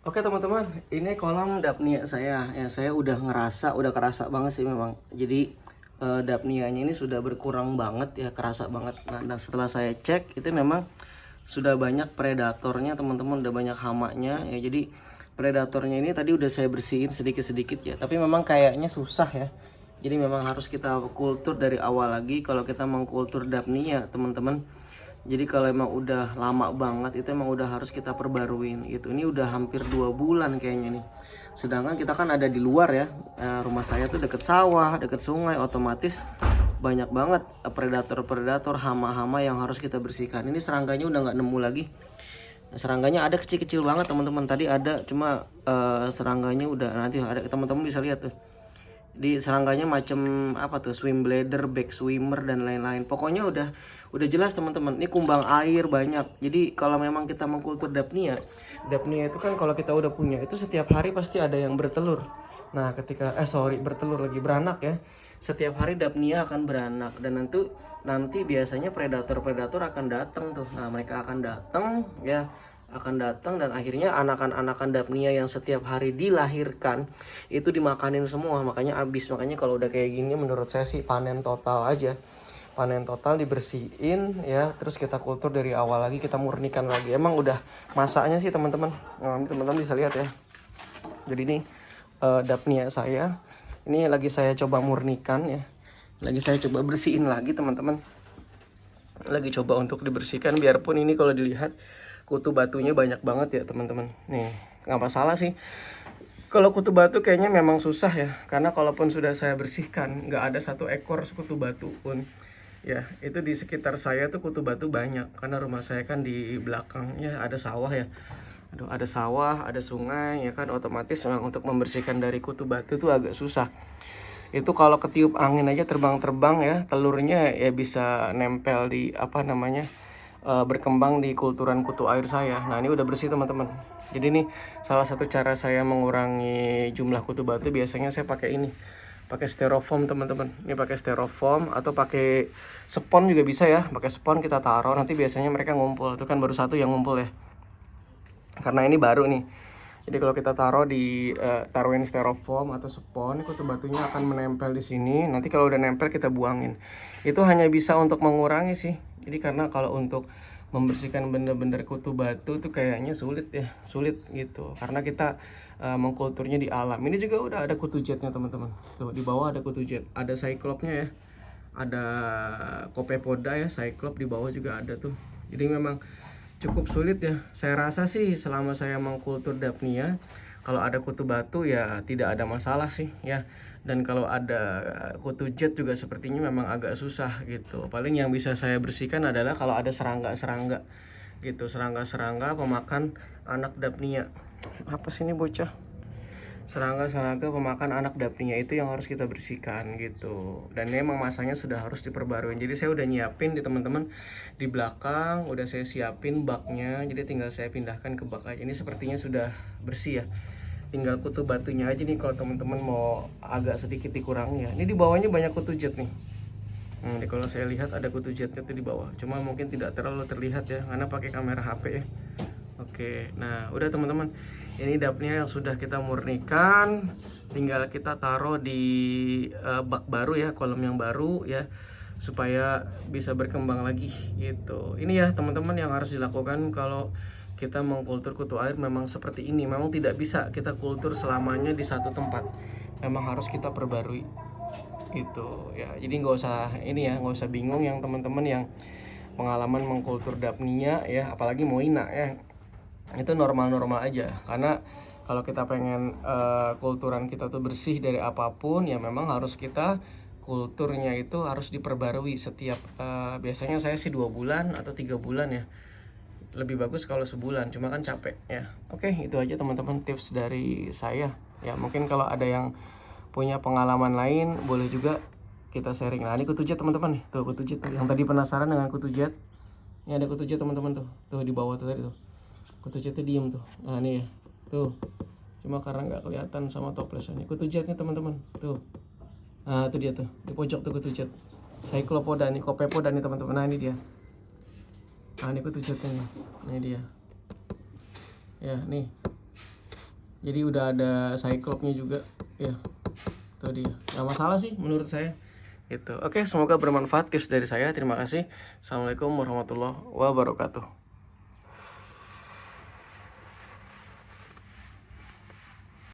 Oke teman-teman, ini kolam dapnia saya. Ya, saya udah kerasa banget sih memang. Jadi dapnianya ini sudah berkurang banget ya, kerasa banget. Nah, dan setelah saya cek itu memang sudah banyak predatornya teman-teman, udah banyak hamanya ya. Jadi predatornya ini tadi udah saya bersihin sedikit-sedikit ya. Tapi memang kayaknya susah ya. Jadi memang harus kita kultur dari awal lagi kalau kita mengkultur dapnia teman-teman. Jadi kalau emang udah lama banget itu emang udah harus kita perbaruin gitu. Ini udah hampir 2 bulan kayaknya nih. Sedangkan kita kan ada di luar ya. Rumah saya tuh deket sawah, deket sungai, otomatis banyak banget predator-predator, hama-hama yang harus kita bersihkan. Ini serangganya udah nggak nemu lagi. Serangganya ada kecil-kecil banget teman-teman. Tadi ada cuma serangganya udah, nanti ada teman-teman bisa lihat tuh. Di serangganya macam apa tuh, swim bladder, back swimmer dan lain-lain. Pokoknya udah jelas teman-teman, ini kumbang air banyak. Jadi kalau memang kita mengkultur dapnia, dapnia itu kan kalau kita udah punya itu setiap hari pasti ada yang bertelur. Nah ketika bertelur lagi, beranak ya. Setiap hari dapnia akan beranak dan nanti biasanya predator-predator akan datang tuh. Nah mereka akan datang ya, akan datang dan akhirnya anakan-anakan dapnia yang setiap hari dilahirkan itu dimakanin semua, makanya habis. Makanya kalau udah kayak gini menurut saya sih panen total aja, panen total, dibersihin ya, terus kita kultur dari awal lagi, kita murnikan lagi. Emang udah masaknya sih teman-teman. Nah, ini teman-teman bisa lihat ya. Jadi ini dapnia saya ini lagi saya coba murnikan ya, lagi saya coba bersihin lagi teman-teman, lagi coba untuk dibersihkan. Biarpun ini kalau dilihat kutu batunya banyak banget ya teman-teman. Nih nggak masalah sih kalau kutu batu, kayaknya memang susah ya, karena kalaupun sudah saya bersihkan nggak ada satu ekor kutu batu pun ya. Itu di sekitar saya tuh kutu batu banyak karena rumah saya kan di belakangnya ada sawah ya. Aduh, ada sawah, ada sungai ya kan, otomatis memang untuk membersihkan dari kutu batu tuh agak susah. Itu kalau ketiup angin aja terbang-terbang ya, telurnya ya bisa nempel di apa namanya, berkembang di kulturan kutu air saya. Nah ini udah bersih teman-teman. Jadi ini salah satu cara saya mengurangi jumlah kutu batu. Biasanya saya pakai ini, pakai styrofoam teman-teman. Ini pakai styrofoam atau pakai spon juga bisa ya. Pakai spon kita taruh, nanti biasanya mereka ngumpul. Itu kan baru satu yang ngumpul ya, karena ini baru nih. Jadi kalau kita taruh di taruhin styrofoam atau spon, kutu batunya akan menempel di sini. Nanti kalau udah nempel kita buangin. Itu hanya bisa untuk mengurangi sih. Jadi karena kalau untuk membersihkan benda-benda kutu batu tuh kayaknya sulit ya, sulit gitu. Karena kita mengkulturnya di alam. Ini juga udah ada kutu jetnya teman-teman. Tuh di bawah ada kutu jet, ada cyclopnya ya, ada copepoda ya, cyclop di bawah juga ada tuh. Jadi memang cukup sulit ya. Saya rasa sih selama saya mengkultur dapnia, kalau ada kutu batu ya tidak ada masalah sih ya. Dan kalau ada kutu jet juga sepertinya memang agak susah gitu. Paling yang bisa saya bersihkan adalah kalau ada serangga-serangga gitu, serangga-serangga pemakan anak dapnia. Apa sih ini bocah? Serangga-serangga pemakan anak dapninya itu yang harus kita bersihkan gitu. Dan memang masanya sudah harus diperbarui. Jadi saya udah nyiapin di teman-teman di belakang, udah saya siapin baknya. Jadi tinggal saya pindahkan ke bak aja. Ini sepertinya sudah bersih ya. Tinggal kutu batunya aja nih kalau teman-teman mau agak sedikit dikurangi ya. Ini di bawahnya banyak kutu jet nih. Kalau saya lihat ada kutu jetnya tuh di bawah. Cuma mungkin tidak terlalu terlihat ya karena pakai kamera HP ya. Oke, nah udah teman-teman, ini dapnya yang sudah kita murnikan, tinggal kita taruh di bak baru ya, kolam yang baru ya, supaya bisa berkembang lagi gitu. Ini ya teman-teman yang harus dilakukan kalau kita mengkultur kutu air. Memang seperti ini, memang tidak bisa kita kultur selamanya di satu tempat, memang harus kita perbarui gitu ya. Jadi nggak usah ini ya, nggak usah bingung yang teman-teman yang pengalaman mengkultur dapnia ya, apalagi moina ya, itu normal-normal aja. Karena kalau kita pengen kulturan kita tuh bersih dari apapun ya, memang harus kita kulturnya itu harus diperbarui setiap biasanya saya sih 2 bulan atau 3 bulan ya, lebih bagus kalau sebulan, cuma kan capek ya. Oke, itu aja teman-teman tips dari saya ya. Mungkin kalau ada yang punya pengalaman lain boleh juga kita sharing. Nah ini kutu jet teman-teman nih, tuh kutu jet tuh. Yang tadi penasaran dengan kutu jet, ini ada kutu jet teman-teman tuh di bawah tuh tadi tuh. Kutu jetnya diem tuh. Nah ini ya, tuh. Cuma karena nggak kelihatan sama toplesnya. Kutu jetnya teman-teman, tuh. Nah itu dia tuh, di pojok tuh kutu jet. Cyclopoda nih, copepoda nih teman-teman. Nah ini dia. Nah ini kutu jetnya nih. Ini dia. Ya nih. Jadi udah ada Cyclops-nya juga ya. Itu dia. Gak masalah sih menurut saya. Gitu. Oke, semoga bermanfaat tips dari saya. Terima kasih. Assalamualaikum warahmatullahi wabarakatuh.